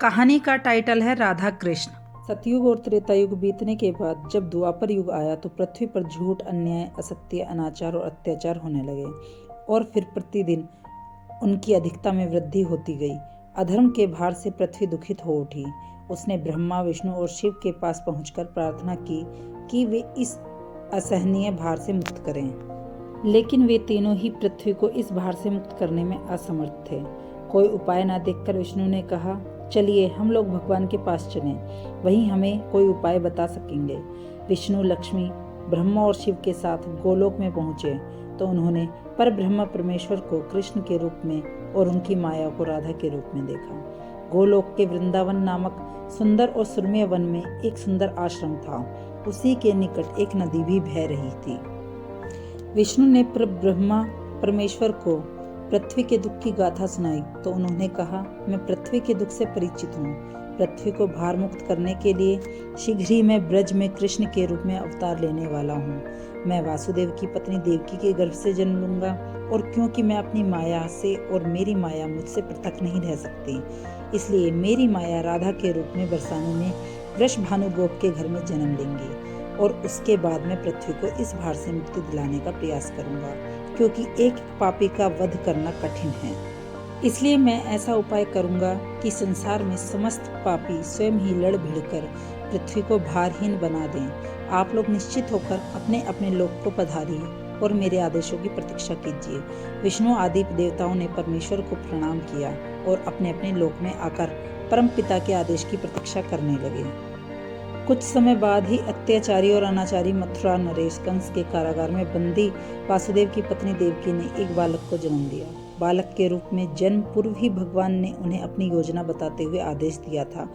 कहानी का टाइटल है राधा कृष्ण। सतयुग और त्रेता युग बीतने के बाद जब द्वापर युग आया तो पृथ्वी पर झूठ, अन्याय, असत्य, अनाचार और अत्याचार होने लगे और फिर प्रतिदिन उनकी अधिकता में वृद्धि होती गई। अधर्म के भार से पृथ्वी दुखित हो उठी। उसने ब्रह्मा, विष्णु और शिव के पास पहुंचकर प्रार्थना की कि वे इस असहनीय भार से मुक्त करें, लेकिन वे तीनों ही पृथ्वी को इस भार से मुक्त करने में असमर्थ थे। कोई उपाय न देखकर विष्णु ने कहा, चलिए हम लोग भगवान के पास चलें, वहीं हमें कोई उपाय बता सकेंगे। विष्णु, लक्ष्मी, ब्रह्मा और शिव के साथ गोलोक में पहुंचे तो उन्होंने परब्रह्म परमेश्वर को कृष्ण के रूप में और उनकी माया को राधा के रूप में देखा। गोलोक के वृंदावन नामक सुंदर और सुरम्य वन में एक सुंदर आश्रम था। उसी के निकट एक नदी भी बह रही थी। विष्णु ने ब्रह्मा परमेश्वर को पृथ्वी के दुख की गाथा सुनाई तो उन्होंने कहा, मैं पृथ्वी के दुख से परिचित हूँ। पृथ्वी को भार मुक्त करने के लिए शीघ्र ही मैं ब्रज में कृष्ण के रूप में अवतार लेने वाला हूँ। मैं वासुदेव की पत्नी देवकी के गर्भ से जन्म लूंगा और क्योंकि मैं अपनी माया से और मेरी माया मुझसे पृथक नहीं रह सकती, इसलिए मेरी माया राधा के रूप में बरसाने में वृषभानु गोप के घर में जन्म लेंगी और उसके बाद मैं पृथ्वी को इस भार से मुक्ति दिलाने का प्रयास करूंगा, क्योंकि एक पापी का वध करना कठिन है। इसलिए मैं ऐसा उपाय करूंगा कि संसार में समस्त पापी स्वयं ही लड़ भिड़कर पृथ्वी को भारहीन बना दें। आप लोग निश्चित होकर अपने अपने लोक को पधारिए और मेरे आदेशों की प्रतीक्षा कीजिए। विष्णु आदि देवताओं ने परमेश्वर को प्रणाम किया और अपने अपने लोक में आकर परमपिता के आदेश की प्रतीक्षा करने लगे। कुछ समय बाद ही अत्याचारी और अनाचारी मथुरा नरेश कंस के कारागार में बंदी वासुदेव की पत्नी देवकी ने एक बालक को जन्म दिया। बालक के रूप में जन्म पूर्व ही भगवान ने उन्हें अपनी योजना बताते हुए आदेश दिया था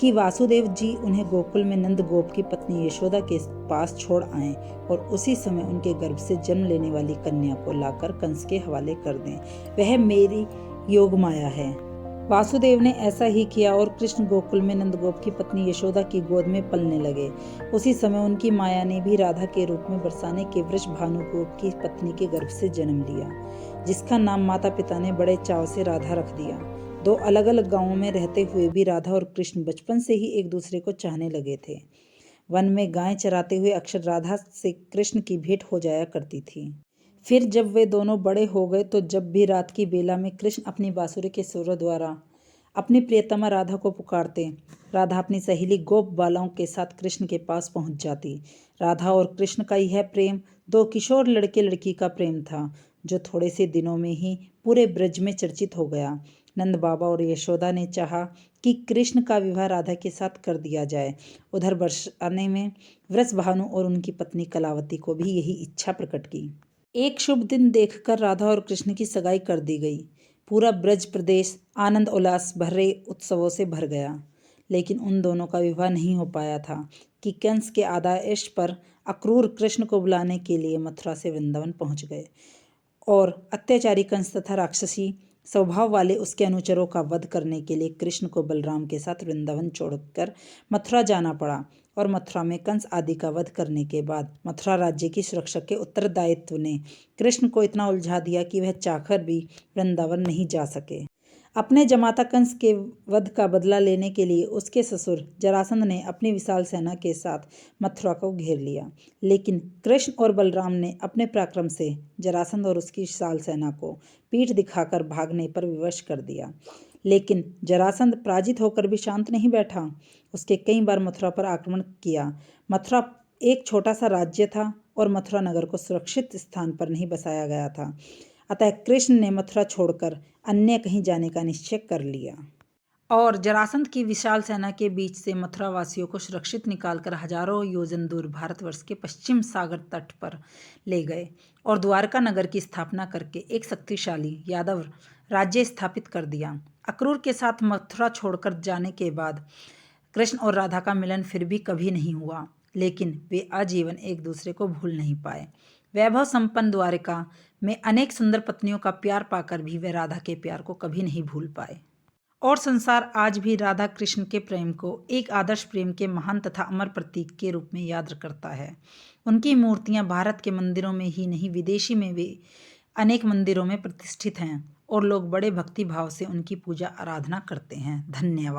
कि वासुदेव जी उन्हें गोकुल में नंद गोप की पत्नी यशोदा के पास छोड़ आएं और उसी समय उनके गर्भ से जन्म लेने वाली कन्या को लाकर कंस के हवाले कर दें। वह मेरी योग माया है। वासुदेव ने ऐसा ही किया और कृष्ण गोकुल में नंदगोप की पत्नी यशोदा की गोद में पलने लगे। उसी समय उनकी माया ने भी राधा के रूप में बरसाने के वृषभानु गोप की पत्नी के गर्भ से जन्म लिया, जिसका नाम माता पिता ने बड़े चाव से राधा रख दिया। दो अलग अलग गांवों में रहते हुए भी राधा और कृष्ण बचपन से ही एक दूसरे को चाहने लगे थे। वन में गाय चराते हुए अक्सर राधा से कृष्ण की भेंट हो जाया करती थी। फिर जब वे दोनों बड़े हो गए तो जब भी रात की बेला में कृष्ण अपनी बांसुरी के सुरों द्वारा अपनी प्रियतमा राधा को पुकारते, राधा अपनी सहेली गोप बालाओं के साथ कृष्ण के पास पहुंच जाती। राधा और कृष्ण का यह प्रेम दो किशोर लड़के लड़की का प्रेम था, जो थोड़े से दिनों में ही पूरे ब्रज में चर्चित हो गया। नंद बाबा और यशोदा ने चाहा कि कृष्ण का विवाह राधा के साथ कर दिया जाए। उधर बरसाने में वृषभानु और उनकी पत्नी कलावती को भी यही इच्छा प्रकट की। एक शुभ दिन देखकर राधा और कृष्ण की सगाई कर दी गई। पूरा ब्रज प्रदेश आनंद उल्लास भरे उत्सवों से भर गया, लेकिन उन दोनों का विवाह नहीं हो पाया था कि कंस के आदेश पर अक्रूर कृष्ण को बुलाने के लिए मथुरा से वृंदावन पहुंच गए और अत्याचारी कंस तथा राक्षसी स्वभाव वाले उसके अनुचरों का वध करने के लिए कृष्ण को बलराम के साथ वृंदावन छोड़कर मथुरा जाना पड़ा। और मथुरा में कंस आदि का वध करने के बाद मथुरा राज्य की सुरक्षा के उत्तरदायित्व ने कृष्ण को इतना उलझा दिया कि वह चाहकर भी वृंदावन नहीं जा सके। अपने जमाता कंस के वध का बदला लेने के लिए उसके ससुर जरासंध ने अपनी विशाल सेना के साथ मथुरा को घेर लिया, लेकिन कृष्ण और बलराम ने अपने पराक्रम से जरासंध और उसकी विशाल सेना को पीठ दिखाकर भागने पर विवश कर दिया। लेकिन जरासंध पराजित होकर भी शांत नहीं बैठा। उसके कई बार मथुरा पर आक्रमण किया। मथुरा एक छोटा सा राज्य था और मथुरा नगर को सुरक्षित स्थान पर नहीं बसाया गया था, अतः कृष्ण ने मथुरा छोड़कर अन्य कहीं जाने का निश्चय कर लिया और जरासंध की विशाल सेना के बीच से मथुरा वासियों को सुरक्षित निकालकर हजारों योजन दूर भारतवर्ष के पश्चिम सागर तट पर ले गए और द्वारका नगर की स्थापना करके एक शक्तिशाली यादव राज्य स्थापित कर दिया। अक्रूर के साथ मथुरा छोड़कर जाने के बाद कृष्ण और राधा का मिलन फिर भी कभी नहीं हुआ, लेकिन वे आजीवन एक दूसरे को भूल नहीं पाए। वैभव संपन्न द्वारिका में अनेक सुंदर पत्नियों का प्यार पाकर भी वे राधा के प्यार को कभी नहीं भूल पाए और संसार आज भी राधा कृष्ण के प्रेम को एक आदर्श प्रेम के महान तथा अमर प्रतीक के रूप में याद करता है। उनकी मूर्तियां भारत के मंदिरों में ही नहीं, विदेशी में भी अनेक मंदिरों में प्रतिष्ठित हैं और लोग बड़े भक्ति भाव से उनकी पूजा आराधना करते हैं। धन्यवाद।